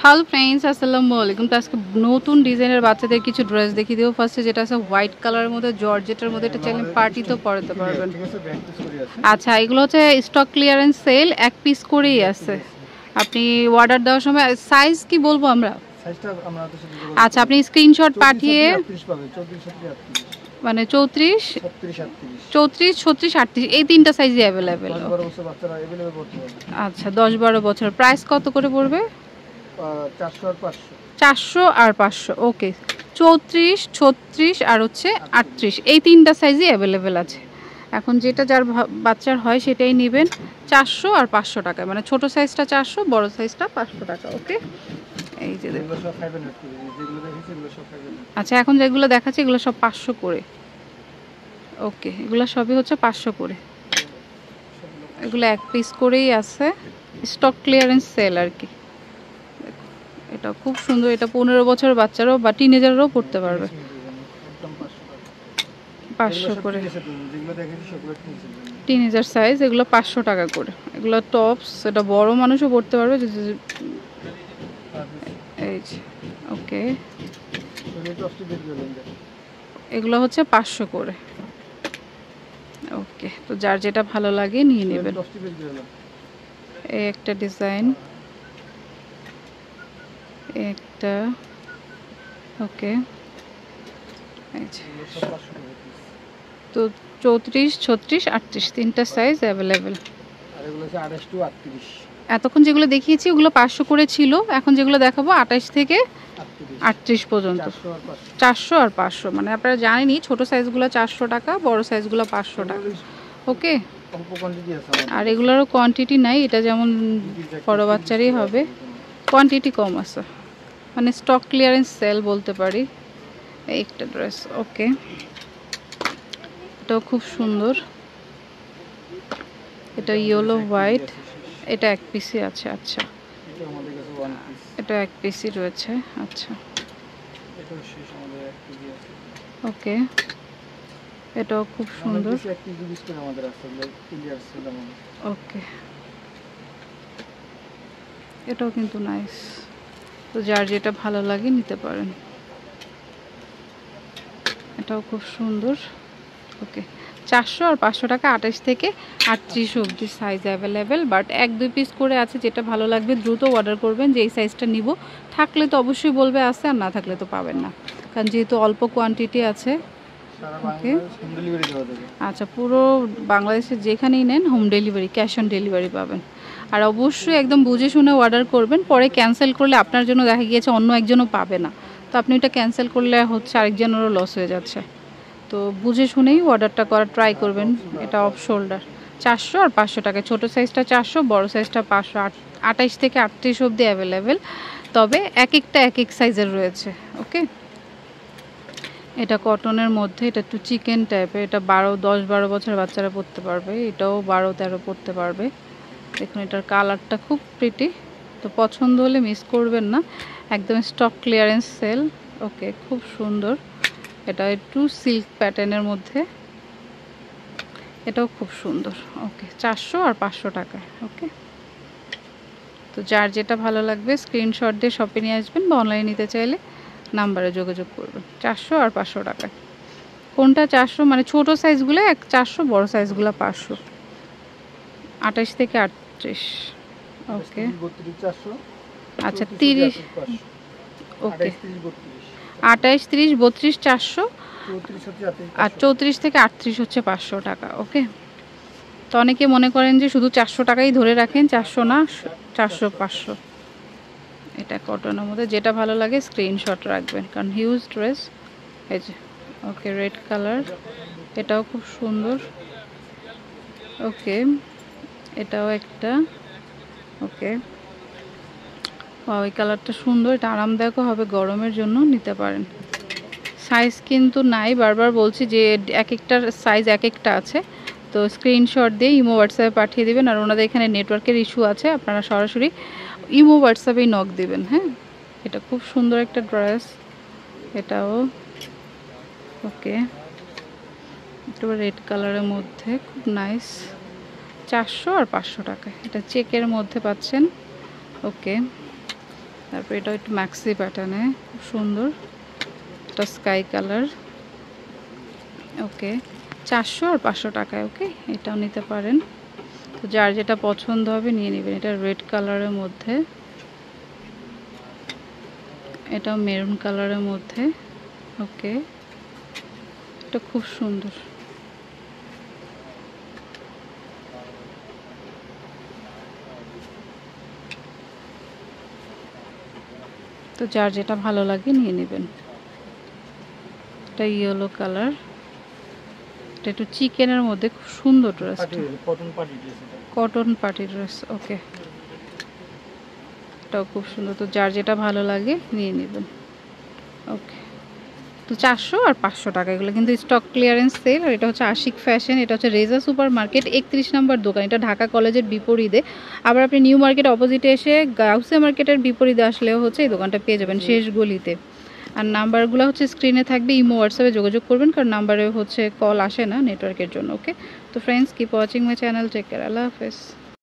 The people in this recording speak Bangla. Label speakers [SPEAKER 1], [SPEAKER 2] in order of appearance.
[SPEAKER 1] হ্যালো ফ্রেন্ডস, আসসালামু আলাইকুম। তো আজকে নতুন ডিজাইনের বাচ্চাদের কিছু ড্রেস দেখিয়ে দেবো। ফার্স্টে যেটা আছে হোয়াইট কালারের মধ্যে জর্জেটের মধ্যে, এটা চাইলে পার্টিতেও পরাতে পারবেন। আচ্ছা, এগুলো হচ্ছে স্টক ক্লিয়ারেন্স সেল, এক পিস করেই আছে। আপনি অর্ডার দেওয়ার সময় সাইজ কি বলবো আমরা? আচ্ছা, আপনি স্ক্রিনশট পাঠিয়ে মানে 34, 36, 38 এই তিনটা সাইজই অ্যাভেলেবেল। আচ্ছা, 10-12 বছর। প্রাইস কত করে পড়বে? 400 আর 500। ওকে, 34, 36 আর হচ্ছে 38 এই তিনটা সাইজই অ্যাভেলেবেল আছে। এখন যেটা যার বাচ্চার হয় সেটাই নেবেন 400 আর 500 টাকা, মানে ছোট সাইজটা 400, বড় সাইজটা 500 টাকা। ওকে, এই যে আচ্ছা, এখন যেগুলো দেখাচ্ছি এগুলো সব 500 করে। ওকে, এগুলো সবই হচ্ছে 500 করে। এগুলো এক পিস করেই আছে, স্টক ক্লিয়ারেন্স সেল আর কি। এটা খুব সুন্দর, এটা 15 বছর বাচ্চারাও বা টিনেজাররাও পড়তে পারবে। 500 করে টিনেজার সাইজ, এগুলো 500 টাকা করে। এগুলো টপস, এটা বড় মানুষও পড়তে পারবে। এই যে ওকে, এগুলো হচ্ছে 500 করে। ওকে, তো যার যেটা ভালো লাগে নিয়ে নেবেন। এই একটা ডিজাইন, একটা ওকে। তো 34, 36, 38 তিনটা সাইজ অ্যাভেলেবেল। এতক্ষণ যেগুলো দেখিয়েছি ওগুলো 500 করে ছিল, এখন যেগুলো দেখাবো 28 থেকে 38 পর্যন্ত। 400 আর 500, মানে আপনারা জানেনই ছোট সাইজগুলো 400 টাকা, বড় সাইজগুলো 500 টাকা। ওকে, আর এগুলোরও কোয়ান্টিটি নাই, এটা যেমন বড় বাচ্চারই হবে, কোয়ান্টিটি কম আছে, মানে স্টক ক্লিয়ারেন্স সেল বলতে পারি। একটা ড্রেস ওকে, এটাও খুব সুন্দর। এটা ইয়েলো হোয়াইট, এটা এক পিসই আছে। আচ্ছা, এটা এক পিসই রয়েছে। আচ্ছা ওকে, এটাও খুব সুন্দর। ওকে, এটাও কিন্তু নাইস। তো যার যেটা ভালো লাগে নিতে পারেন। এটাও খুব সুন্দর। ওকে, 400 আর 500 টাকা, 28 থেকে 38 অবধি সাইজ অ্যাভেলেবেল। বাট 1-2 পিস করে আছে, যেটা ভালো লাগবে দ্রুত অর্ডার করবেন। যে এই সাইজটা নিব, থাকলে তো অবশ্যই বলবে আছে, আর না থাকলে তো পাবেন না, কারণ যেহেতু অল্প কোয়ান্টিটি আছে। ওকে, আচ্ছা, পুরো বাংলাদেশে যেখানেই নেন home delivery, cash on delivery পাবেন। আর অবশ্যই একদম বুঝে শুনে অর্ডার করবেন, পরে ক্যান্সেল করলে আপনার জন্য দেখা গিয়েছে অন্য একজনও পাবে না, তো আপনি এটা ক্যান্সেল করলে হচ্ছে আরেকজনেরও লস হয়ে যাচ্ছে। তো বুঝে শুনেই অর্ডারটা করার ট্রাই করবেন। এটা অফ শোল্ডার, 400 আর 500 টাকা। ছোটো সাইজটা 400, বড় সাইজটা 500। 28 থেকে 38 অবধি অ্যাভেলেবেল, তবে এক একটা এক এক সাইজের রয়েছে। ওকে, এটা কটনের মধ্যে, এটা একটু চিকেন টাইপের। এটা 10-12 বছর বাচ্চারা পরতে পারবে, এটাও 12-13 পরতে পারবে। দেখুন, এটার কালারটা খুব প্রিটি, তো পছন্দ হলে মিস করবেন না। একদম স্টক ক্লিয়ারেন্স সেল। ওকে, খুব সুন্দর। এটা একটু সিল্ক প্যাটার্নের মধ্যে, এটাও খুব সুন্দর। ওকে, 400 আর 500 টাকায়। ওকে, তো যার যেটা ভালো লাগবে স্ক্রিনশট দিয়ে শপে নিয়ে আসবেন, বা অনলাইনে নিতে চাইলে নাম্বারে যোগাযোগ করবেন। 400 আর 500 টাকায়। কোনটা 400 মানে ছোট সাইজগুলো 400, বড় সাইজগুলো 500। 28 থেকে 38। ওকে, আচ্ছা 30। ওকে, 28, 30, 32, 400, আর 34 থেকে 38 হচ্ছে 500 টাকা। ওকে, তো অনেকে মনে করেন যে শুধু 400 টাকাই ধরে রাখেন, 400 না, 400, 500। এটা কটনের মধ্যে, যেটা ভালো লাগে স্ক্রিনশট রাখবেন, কারণ হিউজ ড্রেস। এই যে ওকে, রেড কালার, এটাও খুব সুন্দর। ওকে, এটাও একটা। ওকে, ওই কালারটা সুন্দর, এটা আরামদায়কও হবে, গরমের জন্য নিতে পারেন। সাইজ কিন্তু নাই, বারবার বলছি যে এক একটার সাইজ এক একটা আছে। তো স্ক্রিনশট দিয়ে ইমো হোয়াটসঅ্যাপে পাঠিয়ে দেবেন। আর ওনাদের এখানে নেটওয়ার্কের ইস্যু আছে, আপনারা সরাসরি ইমো হোয়াটসঅ্যাপেই নক দেবেন। হ্যাঁ, এটা খুব সুন্দর একটা ড্রেস। এটাও ওকে, একটু রেড কালারের মধ্যে, খুব নাইস। 400 আর 500 টাকা। এটা চেকের মধ্যে পাচ্ছেন। ওকে, তারপর এটা একটু ম্যাক্সি প্যাটার্নে, খুব সুন্দর, এটা স্কাই কালার। ওকে 400 আর 500 টাকায়। ওকে এটাও নিতে পারেন। তো যার যেটা পছন্দ হবে নিয়ে নেবেন। এটা রেড কালারের মধ্যে, এটা মেরুন কালারের মধ্যে। ওকে এটা খুব সুন্দর। তো যার যেটা ভালো লাগে নিয়ে নেবেন। এটা ইয়েলো কালার, এটা একটু চিকেনের মধ্যে, খুব সুন্দর ড্রেস, কটন পার্টি ড্রেস। ওকে এটাও খুব সুন্দর। তো যার যেটা ভালো লাগে নিয়ে নেবেন। ওকে তো 400 আর 500 টাকা, এগুলো কিন্তু স্টক ক্লিয়ারেন্স সেল। আর এটা হচ্ছে আশিক ফ্যাশন, এটা হচ্ছে রেজা সুপার মার্কেট 31 নম্বর দোকান। এটা ঢাকা কলেজের বিপরীতে। আবার আপনি নিউ মার্কেট অপোজিটে এসে গাউসিয়া মার্কেটের বিপরীতে আসলেও হচ্ছে এই দোকানটা পেয়ে যাবেন, শেষ গলিতে। আর নাম্বারগুলো হচ্ছে স্ক্রিনে থাকবে, ইমো হোয়াটসঅ্যাপে যোগাযোগ করবেন, কারণ নাম্বারে হচ্ছে কল আসে না নেটওয়ার্কের জন্য। ওকে তো friends, keep watching my channel, take care, আল্লাহ হাফেজ।